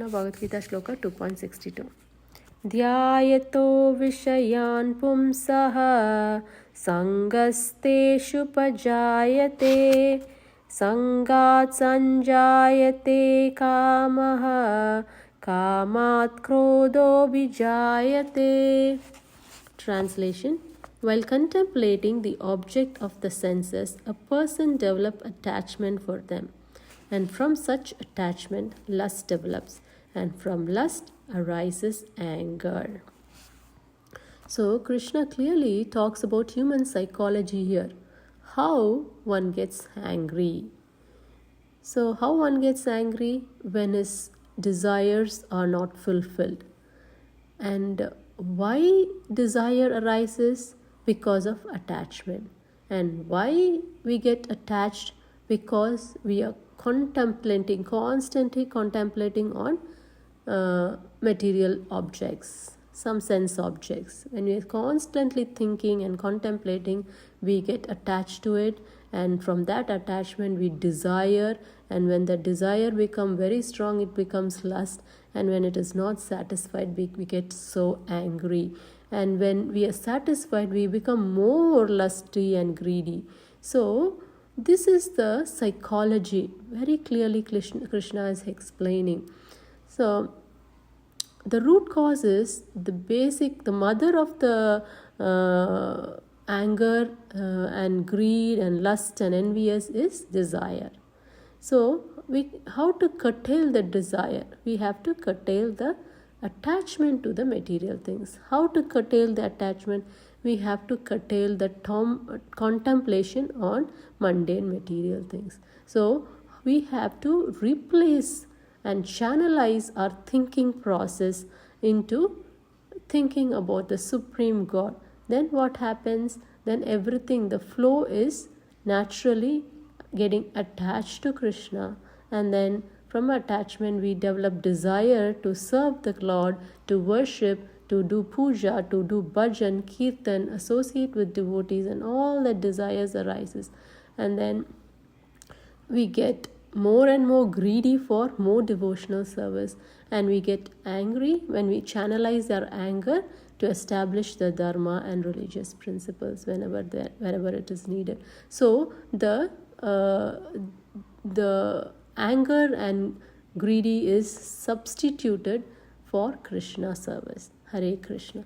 Now Bhagavad Gita Shloka 2.62. Dhyayato vishayan pumsaha sangasteshu pajayate sangat sanjayate kamaha kamat krodho vijayate. Translation: while contemplating the object of the senses, a person develops attachment for them, and from such attachment lust develops, and from lust arises anger. So Krishna clearly talks about human psychology here, how one gets angry. So how one gets angry? When his desires are not fulfilled. And why desire arises? Because of attachment. And why we get attached? Because we are constantly contemplating on material objects, some sense objects. When we are constantly thinking and contemplating, we get attached to it, and from that attachment we desire, and when the desire becomes very strong, it becomes lust, and when it is not satisfied, we get so angry, and when we are satisfied, we become more lusty and greedy. So this is the psychology. Very clearly Krishna is explaining. So the root cause is the mother of the anger and greed and lust and envious is desire. So how to curtail the desire? We have to curtail the attachment to the material things. How to curtail the attachment? We have to curtail the contemplation on mundane material things. So we have to replace and channelize our thinking process into thinking about the Supreme God. Then what happens? Then everything, the flow is naturally getting attached to Krishna, and then from attachment we develop desire to serve the Lord, to worship, to do puja, to do bhajan, kirtan, associate with devotees, and all that desires arises. And then we get more and more greedy for more devotional service, and we get angry when we channelize our anger to establish the dharma and religious principles wherever it is needed. So the anger and greedy is substituted for Krishna service. Hare Krishna.